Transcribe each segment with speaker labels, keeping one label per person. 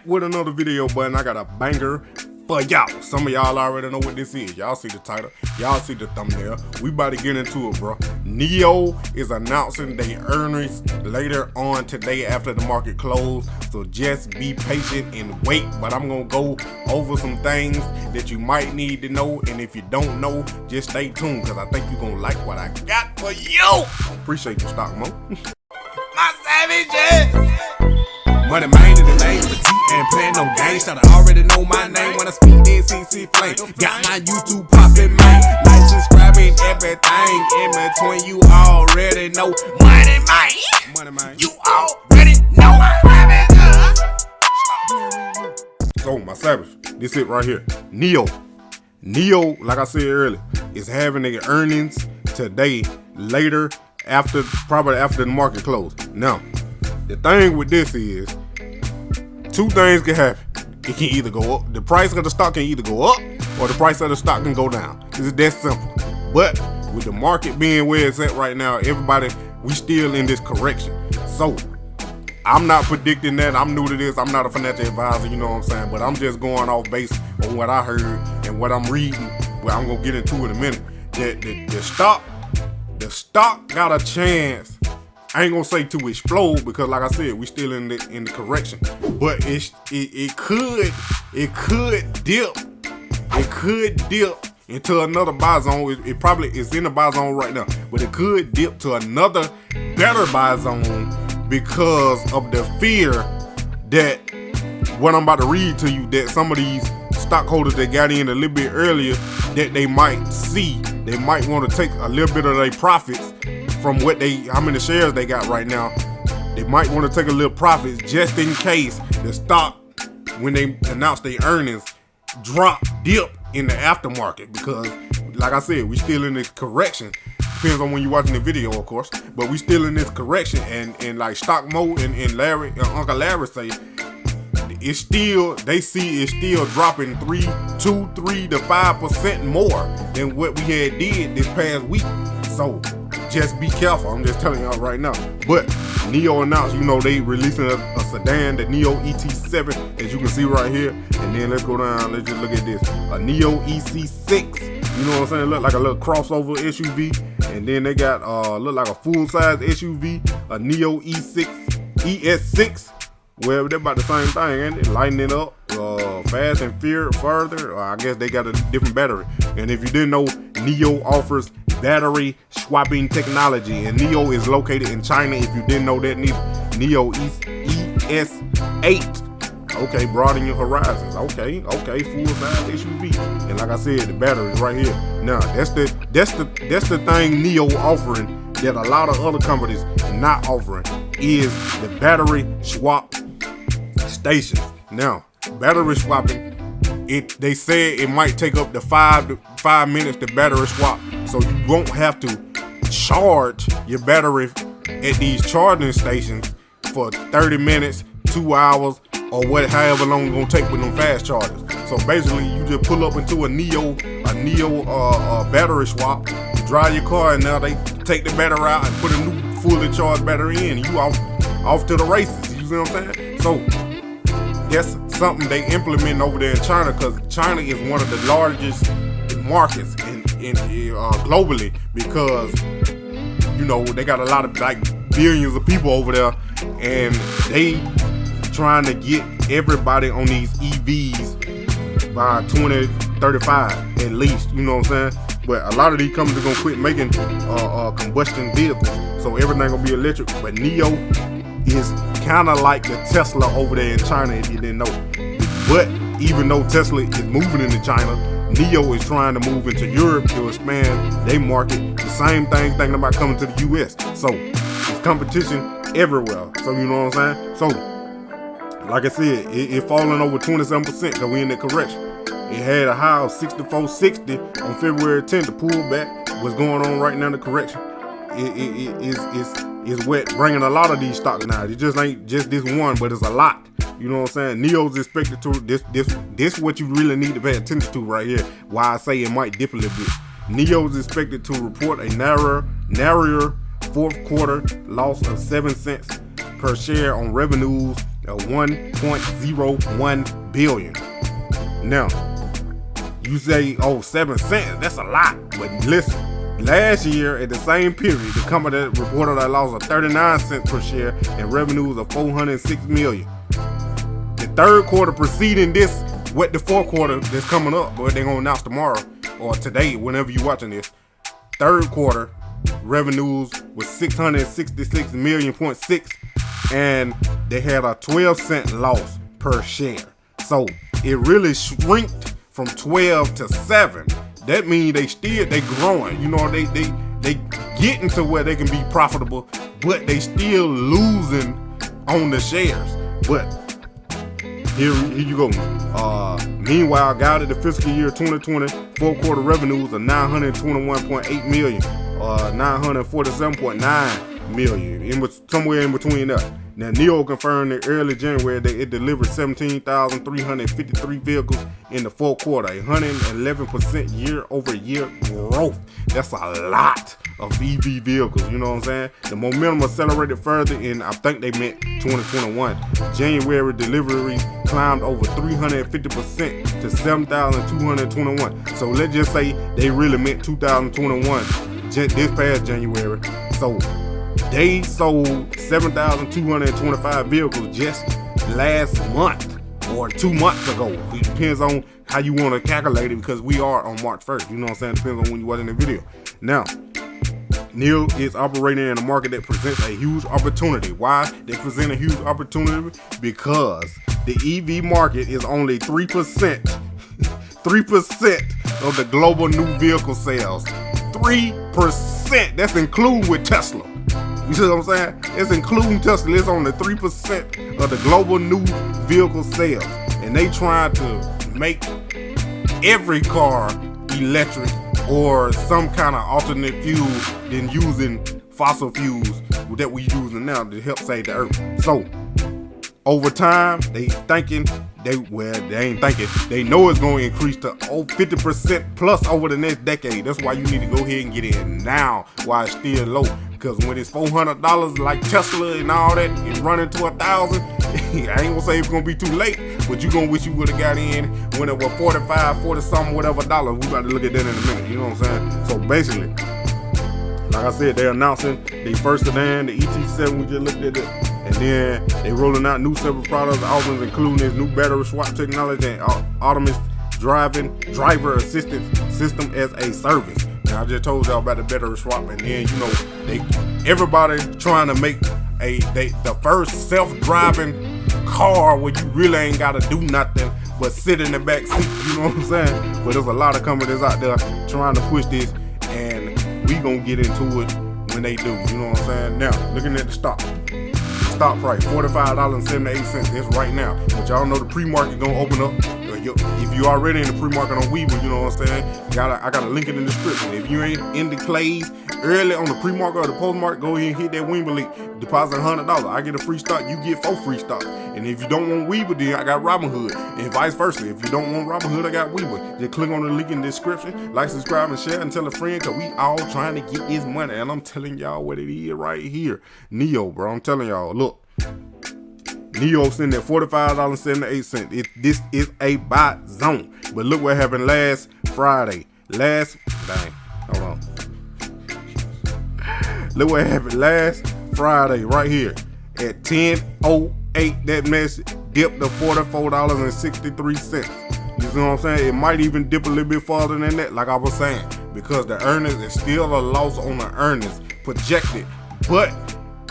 Speaker 1: back with another video, button. I got a banger for y'all. Some of y'all already know what this is. Y'all see the title, y'all see the thumbnail. We about to get into it, bro. NIO is announcing their earnings later on today after the market closed, so just be patient and wait. But I'm gonna go over some things that you might need to know, and if you don't know, just stay tuned, because I think you're gonna like what I got for you. Appreciate you, Stock Mo. My savages! Moneymane in the name for T, ain't playing no games. Should I already know my name when I speak that CC flame. Got my YouTube poppin', man. Like, subscribing, everything in between. You already know. Moneymane. You already know I have it. So, my savage, this it right here. NIO, like I said earlier, is having their earnings today, later, probably after the market closed. Now, the thing with this is, two things can happen. It can either go up, the price of the stock can either go up, or the price of the stock can go down. It's that simple. But with the market being where it's at right now, we still in this correction. So I'm not predicting that. I'm new to this. I'm not a financial advisor, you know what I'm saying? But I'm just going off based on what I heard and what I'm reading. Well, I'm gonna get into it in a minute. The stock got a chance. I ain't gonna say to explode, because like I said, we still in the correction. But it could dip into another buy zone. It probably is in the buy zone right now, but it could dip to another better buy zone because of the fear that what I'm about to read to you, that some of these stockholders that got in a little bit earlier, that they might see, they might want to take a little bit of their profits from how many shares they got right now. They might want to take a little profits just in case the stock, when they announce their earnings, dip in the aftermarket, because like I said, we still in this correction. Depends on when you're watching the video, of course, but we still in this correction, and like Stock Mo and Larry and Uncle Larry say, they see it's still dropping 3 to 5% more than what we had did this past week. So just be careful. I'm just telling y'all right now. But NIO announced, they releasing a sedan, the NIO ET7, as you can see right here. And then let's go down. Let's just look at this. A NIO EC6. You know what I'm saying? Look like a little crossover SUV. And then they got look like a full-size SUV, a NIO ES6. Well, they're about the same thing, ain't it? Lighting it up, fast and further. I guess they got a different battery. And if you didn't know, NIO offers battery swapping technology, and NIO is located in China. If you didn't know that, NIO ES8. Okay, broaden your horizons. Okay, full-size SUV. And like I said, the battery is right here. Now, that's the thing NIO offering that a lot of other companies not offering, is the battery swap stations. Now, battery swapping, they say it might take up to 5 minutes to battery swap, so you won't have to charge your battery at these charging stations for 30 minutes, 2 hours, or however long it's gonna take with them fast chargers. So basically, you just pull up into a NIO battery swap, you drive your car, and now they take the battery out and put a new fully charged battery in, and you off to the races. You see what I'm saying? So that's something they implement over there in China, because China is one of the largest markets in globally, because they got a lot of billions of people over there, and they trying to get everybody on these EVs by 2035 at least. You know what I'm saying? But a lot of these companies are gonna quit making combustion vehicles, so everything gonna be electric. But NIO is kind of like the Tesla over there in China, if you didn't know. But even though Tesla is moving into China, NIO is trying to move into Europe to expand their market. The same thing, thinking about coming to the US. So it's competition everywhere. So you know what I'm saying? So like I said, it falling over 27% because we in the correction. It had a high of 64.60 on February 10th. The pullback was going on right now in the correction. It's what bringing a lot of these stocks now. It just ain't just this one, but it's a lot. You know what I'm saying? NIO's expected to, this what you really need to pay attention to right here. Why I say it might dip a little bit. NIO's expected to report a narrower fourth quarter loss of 7 cents per share on revenues 1.01 billion. Now, you say, oh, 7 cents, that's a lot. But listen, last year at the same period, the company reported a loss of 39 cents per share and revenues of 406 million. The third quarter preceding this, what the fourth quarter that's coming up, but they're gonna announce tomorrow or today, whenever you're watching this. Third quarter revenues was 666 million, and they had a 12-cent loss per share. So it really shrinked from 12 to 7. That means they growing. You know, they getting to where they can be profitable, but they still losing on the shares. But here you go. Meanwhile, guided the fiscal year 2020 fourth quarter revenues of 921.8 million, 947.9 million, somewhere in between that. Now, NIO confirmed in early January that it delivered 17,353 vehicles in the fourth quarter, 111% year-over-year growth. That's a lot of EV vehicles, you know what I'm saying? The momentum accelerated further in, I think they meant 2021. January deliveries climbed over 350% to 7,221. So let's just say they really meant 2021, this past January. So they sold 7,225 vehicles just last month or 2 months ago. It depends on how you want to calculate it, because we are on March 1st. You know what I'm saying? Depends on when you're watching the video. Now, NIO is operating in a market that presents a huge opportunity. Why they present a huge opportunity? Because the EV market is only 3%, 3% of the global new vehicle sales. 3%. That's including with Tesla. You see what I'm saying? It's including Tesla. It's only 3% of the global new vehicle sales. And they trying to make every car electric or some kind of alternate fuel than using fossil fuels that we using now to help save the earth. So over time, they ain't thinking, they know it's going to increase to 50% plus over the next decade. That's why you need to go ahead and get in now while it's still low. Because when it's $400 like Tesla and all that, it's running to 1,000. I ain't gonna say it's gonna be too late, but you gonna wish you would have got in when it was 45, 40 something, whatever dollars. We about to look at that in a minute. You know what I'm saying? So basically, like I said, they're announcing the first sedan, the ET7. We just looked at it. And then they rolling out new several products, offerings including this new battery swap technology and autonomous driver assistance system as a service. Now, I just told y'all about the battery swap, and then you know everybody trying to make the first self-driving car where you really ain't gotta do nothing but sit in the back seat. You know what I'm saying? But there's a lot of companies out there trying to push this, and we gonna get into it when they do. You know what I'm saying? Now, looking at the stock price, $45.78. That's right now. But y'all know the pre-market gonna open up. If you already in the pre-market on Weeble, you know what I'm saying? I got a link in the description. If you ain't in the clays early on the pre-market or the post-market, go ahead and hit that Weeble link. Deposit $100. I get a free stock. You get 4 free stocks. And if you don't want Weeble, then I got Robinhood. And vice versa. If you don't want Robinhood, I got Weeble. Just click on the link in the description. Like, subscribe, and share, and tell a friend, because we all trying to get this money. And I'm telling y'all what it is right here. NIO, bro. I'm telling y'all, look. NIO sitting at $45.78. This is a buy zone. But look what happened last Friday. Hold on. Look what happened last Friday right here. At 10:08, that mess dipped to $44.63. You see what I'm saying? It might even dip a little bit farther than that, like I was saying, because the earnings is still a loss on the earnings projected. But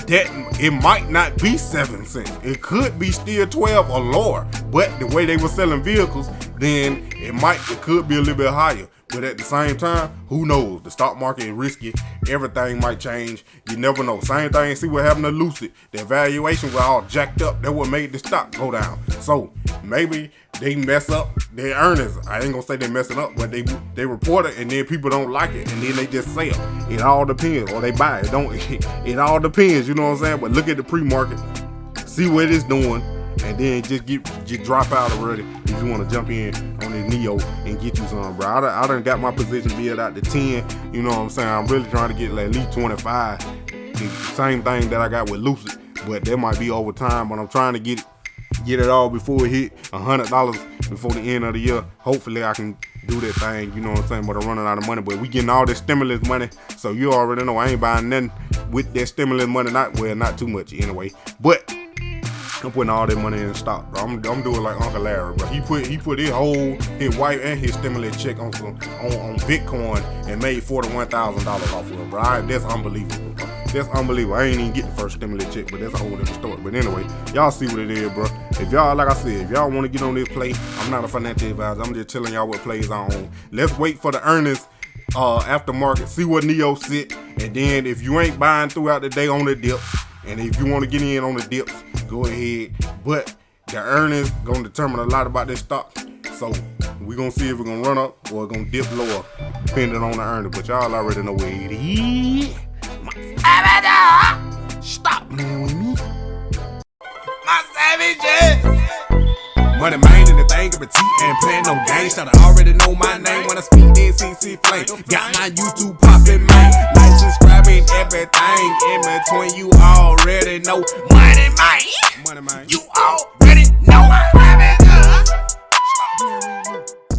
Speaker 1: that it might not be 7 cents. It could be still 12 or lower. But the way they were selling vehicles, then it could be a little bit higher. But at the same time, who knows? The stock market is risky. Everything might change. You never know. Same thing, see what happened to Lucid. Their valuation was all jacked up. That's what made the stock go down. So maybe they mess up their earnings. I ain't gonna say they mess it up, but they report it and then people don't like it and then they just sell. It all depends. Or they buy it. It all depends, you know what I'm saying? But look at the pre-market. See what it's doing. And then just drop out already if you want to jump in on this NIO and get you some, bro. I done got my position built out to 10. You know what I'm saying? I'm really trying to get at least 25. The same thing that I got with Lucid, but that might be over time. But I'm trying to get it get it all before it hit $100 before the end of the year. Hopefully I can do that thing, you know what I'm saying, but I'm running out of money. But we getting all this stimulus money, so you already know I ain't buying nothing with that stimulus money. Not too much anyway, but I'm putting all that money in stock, bro. I'm doing like Uncle Larry, bro. He put his wife and his stimulus check on Bitcoin and made $41,000 off of it, bro. That's unbelievable, bro. That's unbelievable. I ain't even get the first stimulus check, but that's a whole different story. But anyway, y'all see what it is, bro. If y'all, like I said, if y'all want to get on this play, I'm not a financial advisor. I'm just telling y'all what plays I own. Let's wait for the earnings after market, see what Neo sit, and then if you ain't buying throughout the day on the dips, and if you want to get in on the dips, go ahead. But the earnings gonna determine a lot about this stock. So we gonna see if it's gonna run up or it's gonna dip lower, depending on the earnings. But y'all already know where it is. Stop playing with me. My savages. Moneymane and the thing of a T and playing no games. Should already know my name when I speak that CC flame. Got my YouTube poppin', man. Like, subscribing, everything in between. You already know.